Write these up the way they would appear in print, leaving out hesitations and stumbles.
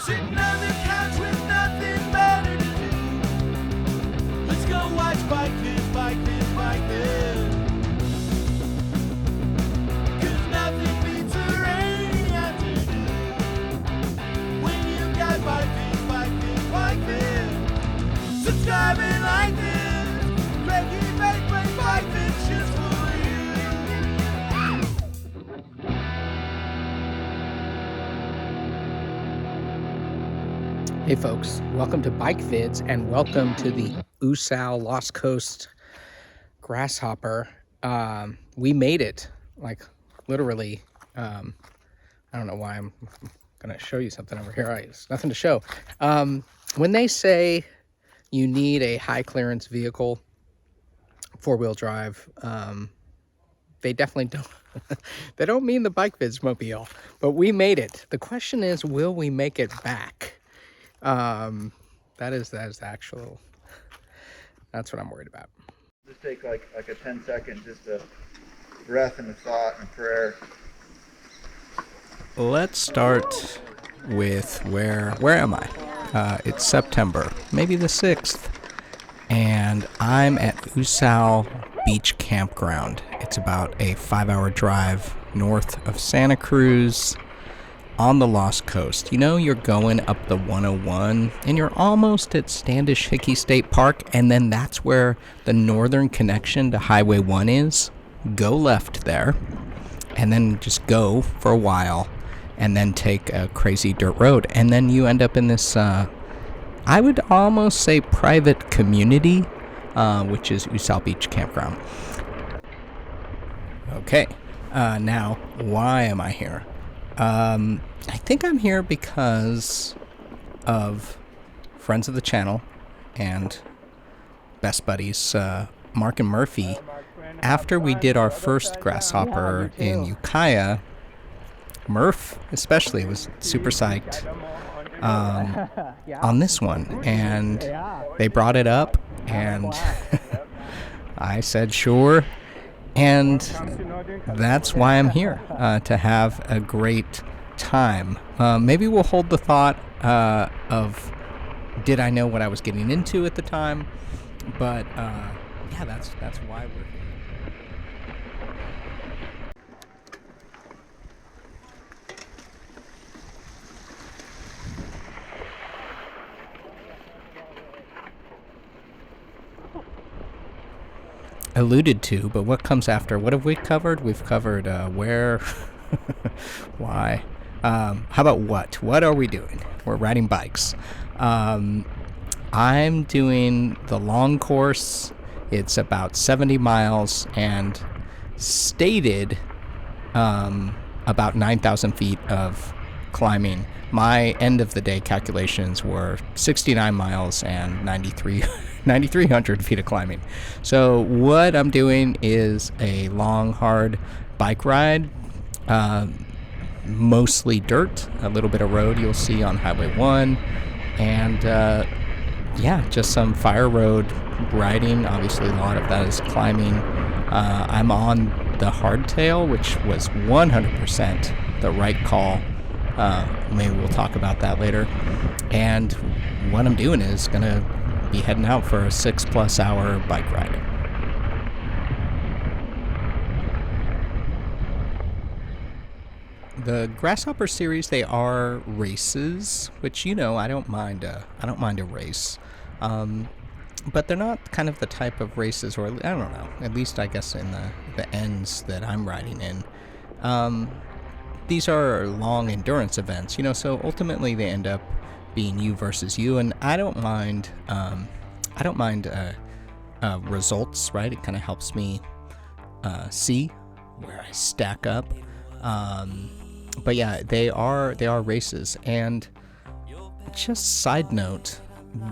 Sitting on the couch with nothing better to do. Let's go watch Bike Vids, Bike Vids, Bike Vids. 'Cause nothing beats a rainy afternoon. When you got Bike Vids, Bike Vids, Bike Vids. Subscribe and like this. Cranky Bike Vids just for you. Hey folks, welcome to Bike Vids and welcome to the USAL Lost Coast Grasshopper. We made it, like literally. I don't know why I'm gonna show you something over here. There's nothing to show. When they say you need a high clearance vehicle, 4-wheel drive, they definitely don't. They don't mean the Bike Vids mobile, but we made it. The question is, will we make it back? That is the actual, that's what I'm worried about. Just take like a 10-second, just a breath and a thought and a prayer. Let's start with where am I? It's September, maybe the 6th, and I'm at USAL Beach Campground. It's about a 5-hour drive north of Santa Cruz on the Lost Coast. You know, you're going up the 101 and you're almost at Standish Hickey State Park, and then that's where the northern connection to Highway 1 is. Go left there and then just go for a while and then take a crazy dirt road, and then you end up in this I would almost say private community, which is USAL Beach Campground. Okay, now why am I here? I think I'm here because of friends of the channel and best buddies, Mark and Murphy. After we did our first Grasshopper in Ukiah, Murph especially was super psyched on this one, and they brought it up, and I said sure, and that's why I'm here, to have a great time. Maybe we'll hold the thought of did I know what I was getting into at the time, but yeah, that's why we're here. Alluded to, but what comes after? What have we covered? We've covered where, why. How about what? What are we doing? We're riding bikes. I'm doing the long course. It's about 70 miles and stated about 9,000 feet of climbing. My end of the day calculations were 69 miles and 9,300 feet of climbing. So what I'm doing is a long, hard bike ride, mostly dirt, a little bit of road you'll see on Highway 1, and yeah, just some fire road riding. Obviously, a lot of that is climbing. I'm on the hardtail, which was 100% the right call. Maybe we'll talk about that later. And what I'm doing is going to be heading out for a 6+ hour bike ride. The Grasshopper series, they are races, which, you know, I don't mind a race. But they're not kind of the type of races, or I don't know, at least I guess in the ends that I'm riding in. These are long endurance events, you know, so ultimately they end up being you versus you, and I don't mind results, right? It kind of helps me see where I stack up. But yeah, they are races. And just side note,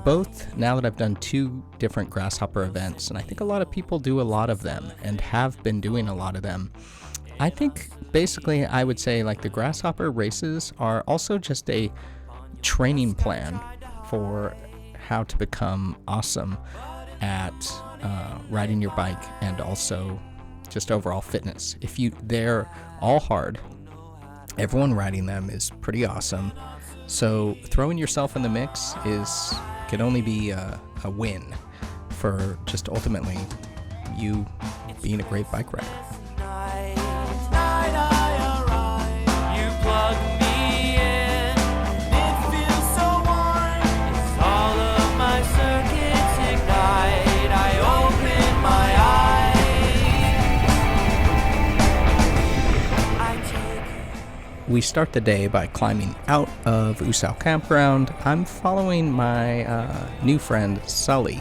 both, now that I've done 2 different Grasshopper events, and I think a lot of people do a lot of them and have been doing a lot of them, I think basically I would say like the Grasshopper races are also just a training plan for how to become awesome at riding your bike, and also just overall fitness. They're all hard. Everyone riding them is pretty awesome. So throwing yourself in the mix can only be a win for just ultimately you being a great bike rider. We start the day by climbing out of USAL Campground. I'm following my new friend, Sully.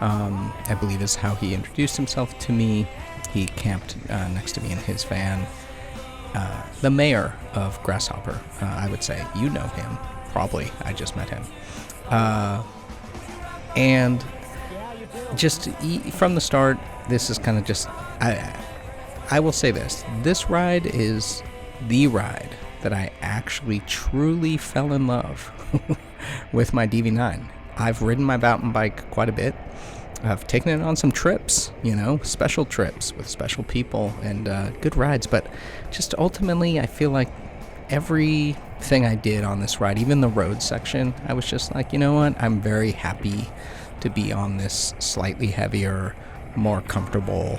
I believe is how he introduced himself to me. He camped next to me in his van. The mayor of Grasshopper, I would say. You know him, probably. I just met him. And just from the start, this is kind of just... I will say this. This ride is the ride that I actually truly fell in love with my DV9. I've ridden my mountain bike quite a bit. I've taken it on some trips, special trips with special people and good rides. But just ultimately, I feel like everything I did on this ride, even the road section, I was just like, you know what? I'm very happy to be on this slightly heavier, more comfortable,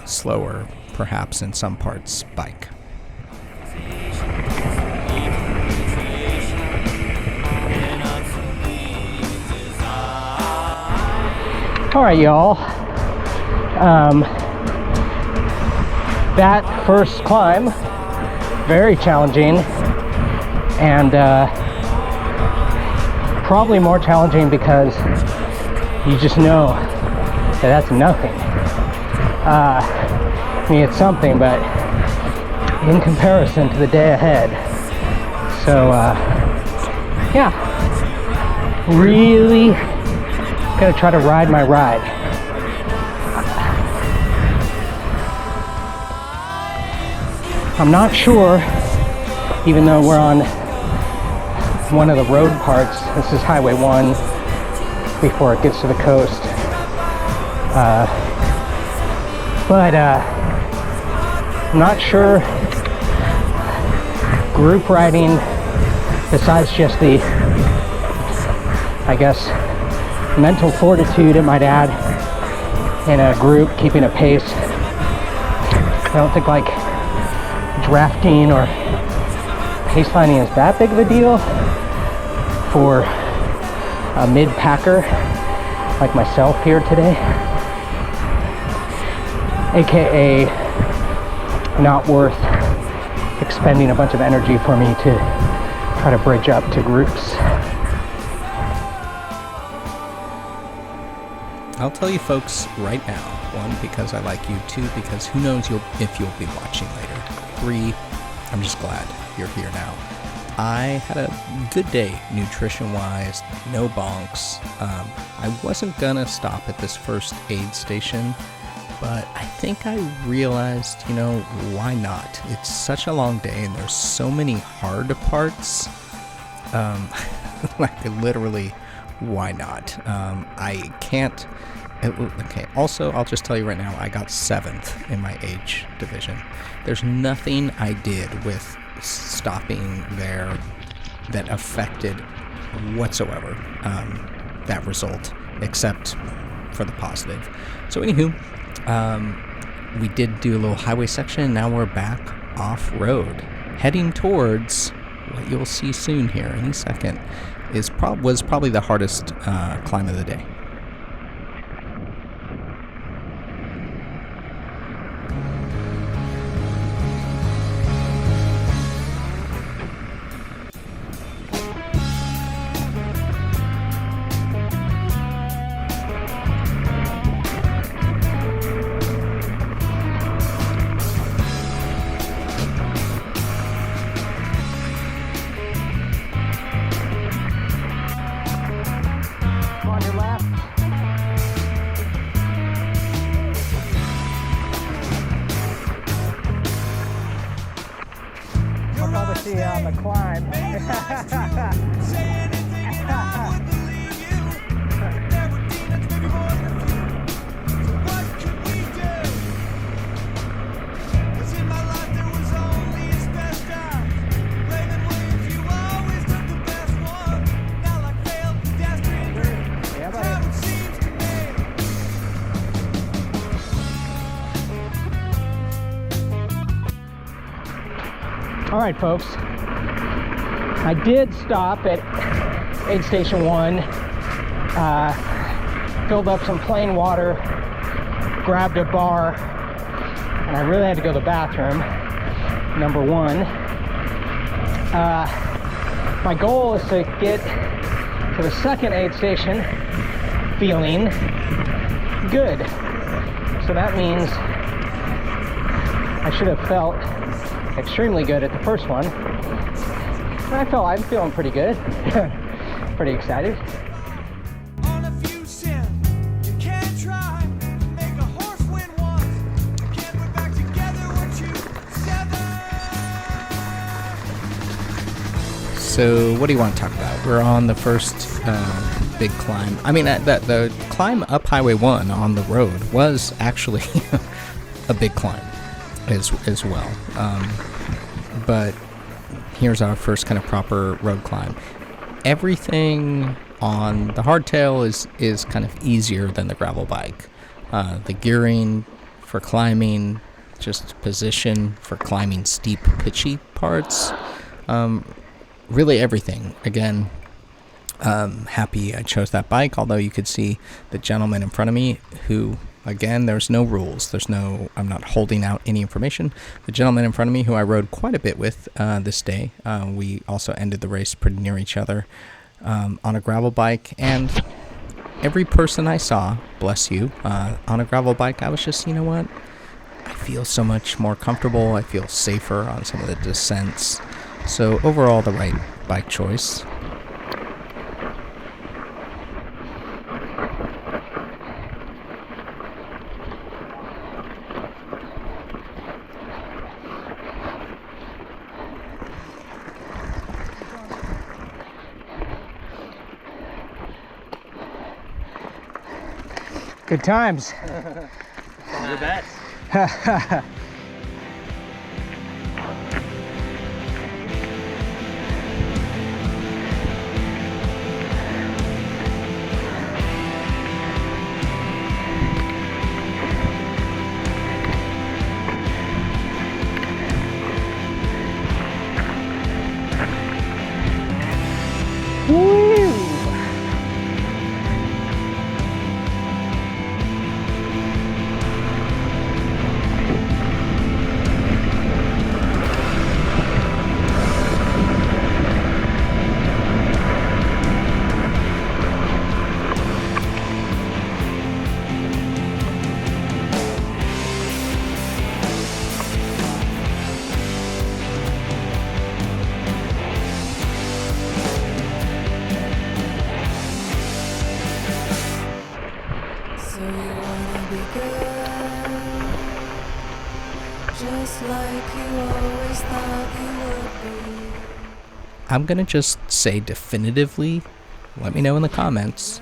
slower, perhaps in some parts, bike. All right, y'all. That first climb, very challenging, and probably more challenging because you just know that that's nothing. I mean, it's something, but in comparison to the day ahead. So, yeah, really gonna try to ride my ride. I'm not sure, even though we're on one of the road parts. This is Highway 1 before it gets to the coast. But I'm not sure group riding, besides just the, I guess, mental fortitude it might add in a group, keeping a pace. I don't think like drafting or pace lining is that big of a deal for a mid-packer like myself here today, aka not worth expending a bunch of energy for me to try to bridge up to groups. I'll tell you folks right now. 1, because I like you. 2, because who knows if you'll be watching later. 3, I'm just glad you're here now. I had a good day nutrition-wise, no bonks. I wasn't gonna stop at this first aid station, but I think I realized, why not? It's such a long day and there's so many hard parts. Like literally, why not? I can't... Okay, also, I'll just tell you right now, I got 7th in my age division. There's nothing I did with stopping there that affected whatsoever that result, except for the positive. So anywho, we did do a little highway section, and now we're back off-road, heading towards what you'll see soon here any second. Was probably the hardest climb of the day. On your left. All right, folks. I did stop at aid station 1, filled up some plain water, grabbed a bar, and I really had to go to the bathroom, number 1. My goal is to get to the second aid station feeling good. So that means I should have felt extremely good at the first one. I'm feeling pretty good. Pretty excited. On a few sin, you can't try. Make a horse win once. You can't put back together what you sever. So what do you want to talk about? We're on the first big climb. I mean, the climb up Highway 1 on the road was actually a big climb as well. But here's our first kind of proper road climb. Everything on the hardtail is kind of easier than the gravel bike. The gearing for climbing, just position for climbing steep, pitchy parts. Really everything. Again, happy I chose that bike, although you could see the gentleman in front of me who, again, there's no rules. I'm not holding out any information. The gentleman in front of me who I rode quite a bit with this day, we also ended the race pretty near each other on a gravel bike. And every person I saw, bless you, on a gravel bike, I was just, you know what? I feel so much more comfortable. I feel safer on some of the descents. So overall, the right bike choice. Good times. The best. So you wanna be good, just like you always thought you would be. I'm going to just say definitively, let me know in the comments,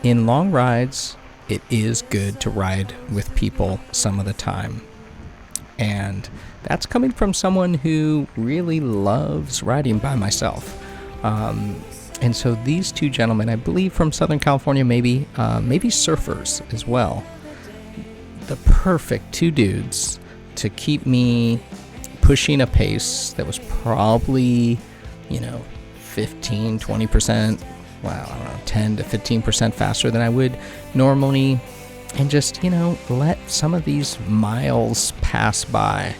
in long rides, it is good to ride with people some of the time. And that's coming from someone who really loves riding by myself. And so these two gentlemen, I believe from Southern California, maybe surfers as well. The perfect two dudes to keep me pushing a pace that was probably, 15, 20%, well, I don't know, 10 to 15% faster than I would normally. And just, let some of these miles pass by,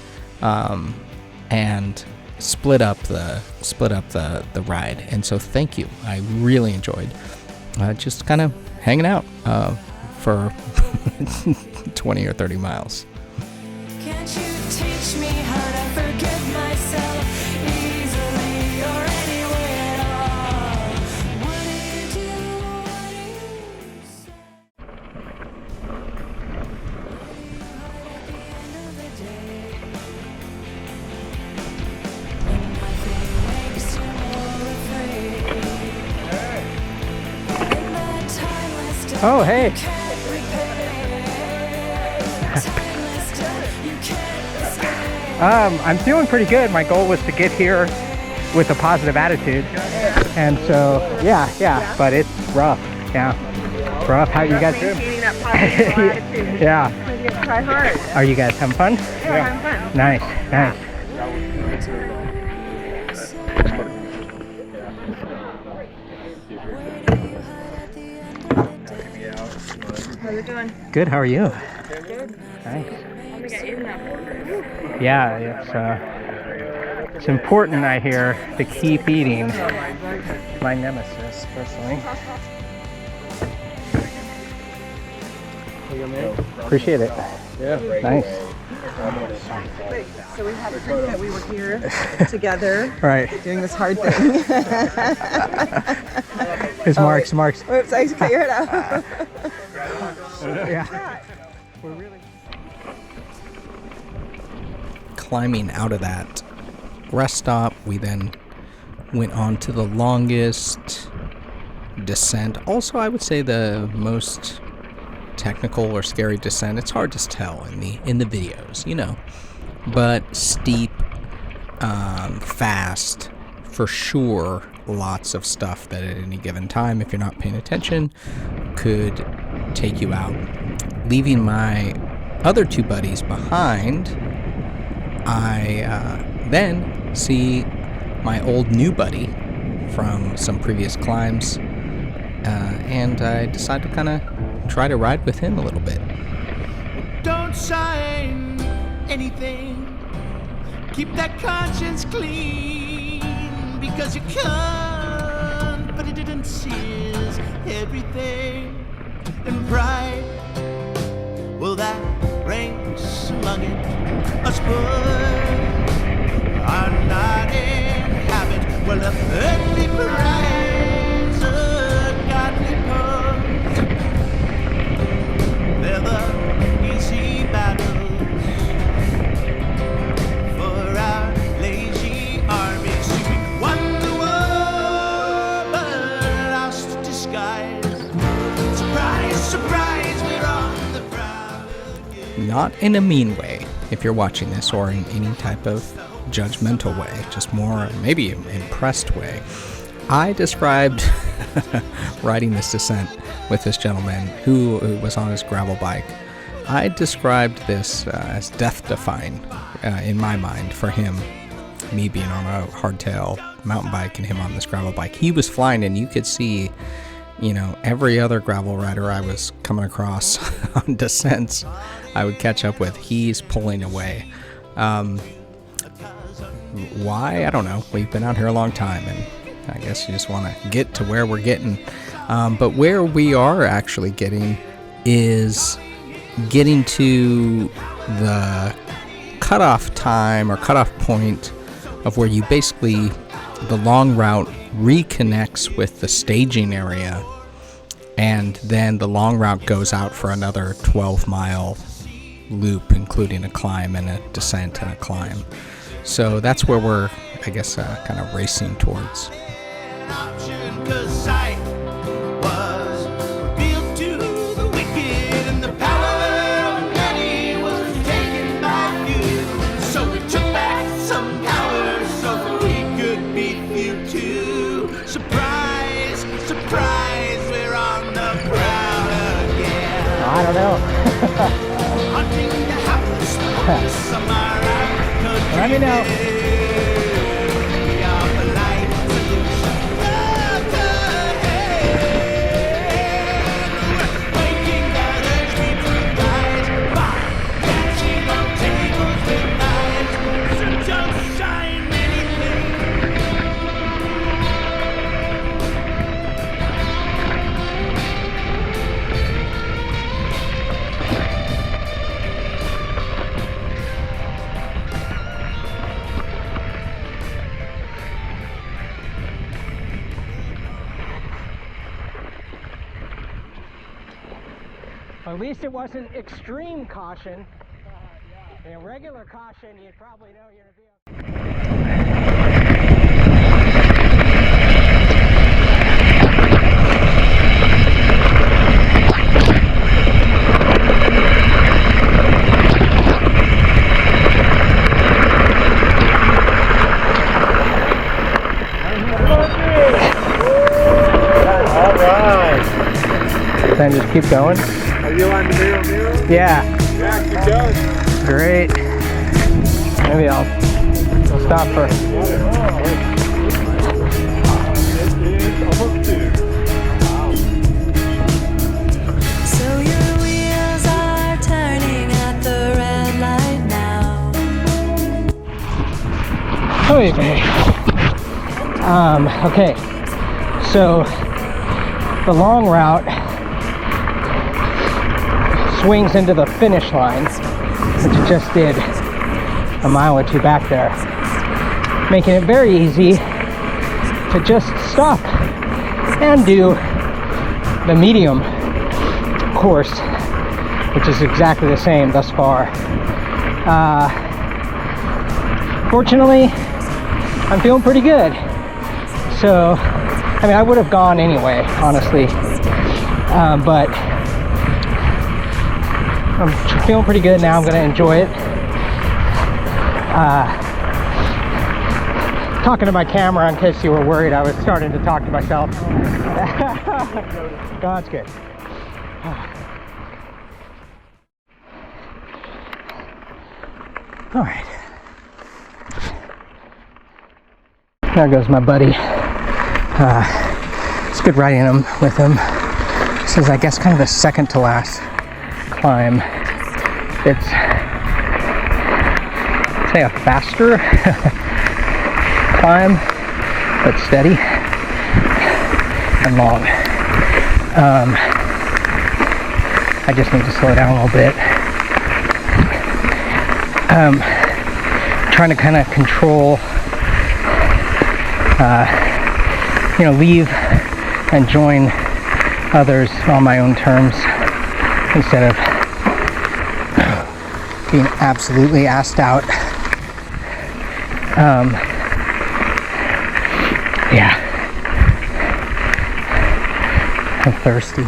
and split up the ride. And so thank you. I really enjoyed just kind of hanging out for 20 or 30 miles. Can't you teach me how to forgive myself easily or anyway at all? What do you do? What do you say? What do you hide at the end of the day? When nothing makes you more afraid. In that timeless day, Oh, hey. you can't repay. Timeless day, you can't escape. I'm feeling pretty good. My goal was to get here with a positive attitude. And so, yeah, but it's rough. Yeah, it's rough. How you guys doing? Maintaining that positive attitude. Yeah. You try hard. Are you guys having fun? Yeah, having fun. Nice. How's it going? Good. How are you? Good. Thanks. Let me get you now. Yeah, it's important, I hear, to keep eating. My nemesis, personally. Appreciate it. Yeah. Nice. So we had proof that we were here together Right. doing this hard thing. It's Mark's. Whoops, I just cut your head out. Yeah. Climbing out of that rest stop, we then went on to the longest descent. Also, I would say the most technical or scary descent. It's hard to tell in the videos, but steep, fast, for sure. Lots of stuff that at any given time, if you're not paying attention, could take you out. Leaving my other two buddies behind, I then see my old new buddy from some previous climbs, and I decide to kind of try to ride with him a little bit. Don't sign anything. Keep that conscience clean, because you can't, but it didn't seize everything. And pride, well, that ranks among it. Us boys are not in habit. Well, the earthly pride's a godly pose. They're the easy battles for our lazy armies. We won the war, but lost disguise. Surprise, surprise, we're on the prowl again. Not in a mean way, if you're watching this, or in any type of judgmental way, just more maybe impressed way. I described riding this descent with this gentleman who was on his gravel bike. I described this as death-defying in my mind for him, me being on a hardtail mountain bike and him on this gravel bike. He was flying, and you could see, every other gravel rider I was coming across on descents I would catch up with, he's pulling away. Why? I don't know. We've been out here a long time, and I guess you just want to get to where we're getting. But where we are actually getting is getting to the cutoff time or cutoff point of where you basically, the long route reconnects with the staging area, and then the long route goes out for another 12-mile loop, including a climb and a descent and a climb. So that's where we're, I guess, kind of racing towards. Option, 'cause sight was revealed to the wicked, and the power of many was taken by few. So we took back some power so we could be few too. Surprise, surprise, we're on the prowl again. I don't know. Hunting the hapless, some are out country. Let me know. We are the light solution. Look ahead. Waking gathers we rise by catching on tables with knives. So don't sign anything. At least it wasn't extreme caution. In regular caution, you'd probably know you're going to be okay. All right. Then just keep going. Are you on the mirror? Yeah, Yeah, keep going. great. Maybe I'll stop for. Okay, so the long route swings into the finish line, which I just did a mile or two back there, making it very easy to just stop and do the medium course, which is exactly the same thus far. Fortunately, I'm feeling pretty good. So, I mean, I would have gone anyway, honestly, but I'm feeling pretty good now. I'm going to enjoy it. Talking to my camera in case you were worried. I was starting to talk to myself. No, that's good. All right. There goes my buddy. It's good riding him with him. This is, I guess, kind of the second to last climb. It's, say, a faster climb, but steady and long. I just need to slow down a little bit. Trying to kind of control, leave and join others on my own terms instead of being absolutely assed out. Yeah, I'm thirsty.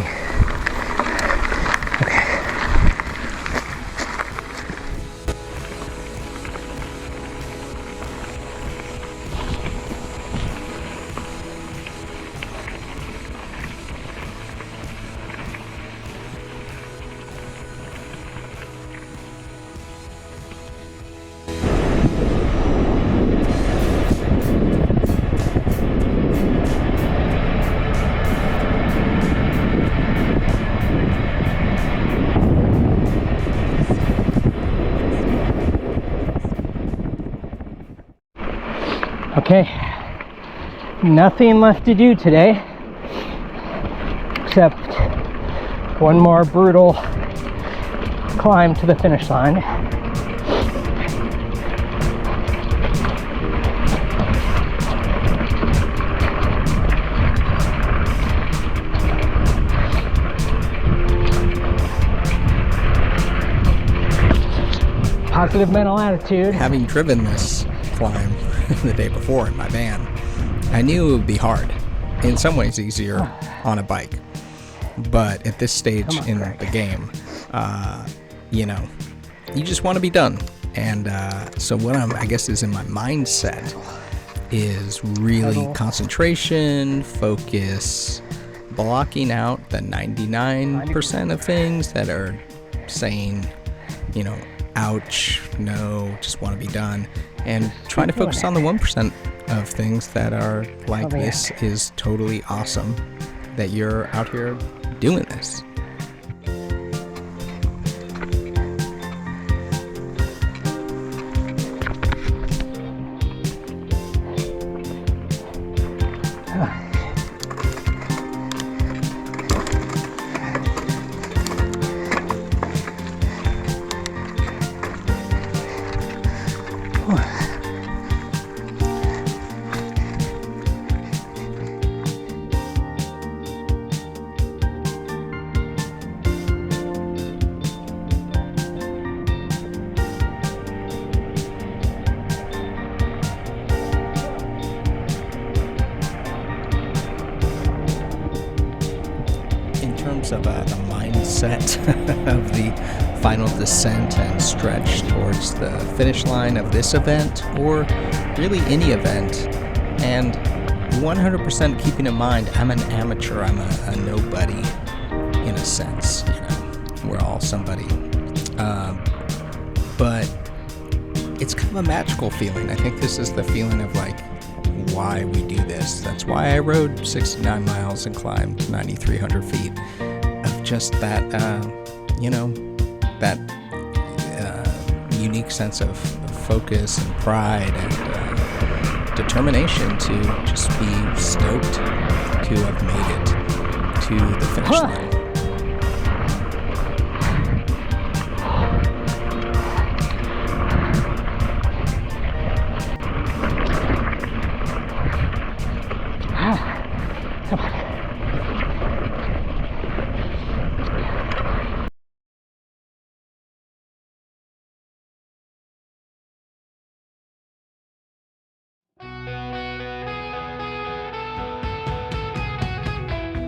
Okay, nothing left to do today except one more brutal climb to the finish line. Positive mental attitude. Having driven this climb the day before in my van, I knew it would be hard. In some ways easier on a bike. But at this stage in the game, you just want to be done. And so what I guess is in my mindset is really concentration, focus, blocking out the 99% of things that are saying, ouch, no, just want to be done. And trying to focus on the 1% of things that are like, this is totally awesome that you're out here doing this. Of the mindset of the final descent and stretch towards the finish line of this event, or really any event, and 100% keeping in mind I'm an amateur, I'm a nobody in a sense, we're all somebody, but it's kind of a magical feeling. I think this is the feeling of like why we do this. That's why I rode 69 miles and climbed 9,300 feet. Just that, unique sense of focus and pride and determination to just be stoked to have made it to the finish line.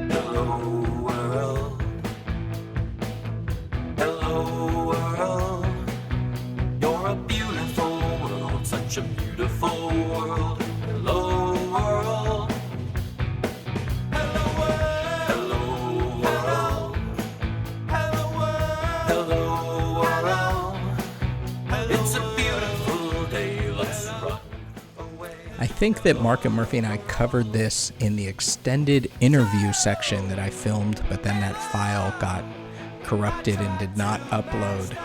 Hello world. Hello world. You're a beautiful world, such a beautiful world. Hello world. Hello world. Hello world. Hello world. Hello world. It's a beautiful day. Let's run away. I think that Mark and Murphy and I covered this in the extended interview section that I filmed, but then that file got corrupted and did not upload.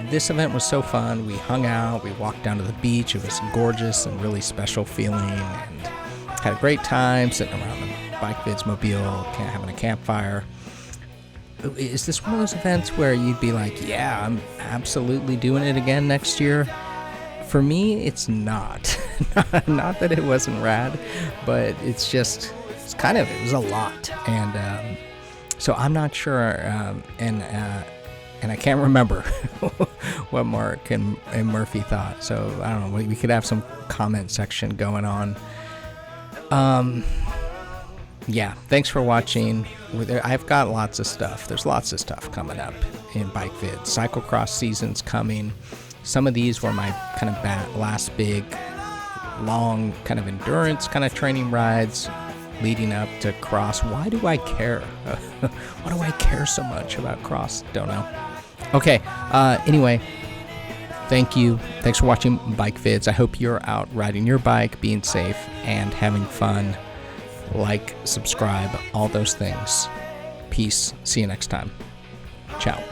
This event was so fun. We hung out, we walked down to the beach. It was gorgeous and really special feeling, and had a great time sitting around the Bike Vids mobile, having a campfire. Is this one of those events where you'd be like, yeah, I'm absolutely doing it again next year? For me, it's not. Not that it wasn't rad, but it was a lot. And so I'm not sure, and I can't remember what Mark and Murphy thought. So I don't know, we could have some comment section going on. Yeah, thanks for watching. I've got lots of stuff. There's lots of stuff coming up in Bike Vids. Cyclocross season's coming. Some of these were my kind of last big, long kind of endurance kind of training rides leading up to cross. Why do I care? Why do I care so much about cross? Don't know. Okay, anyway, thank you. Thanks for watching Bike Vids. I hope you're out riding your bike, being safe, and having fun. Like, subscribe, all those things. Peace. See you next time. Ciao.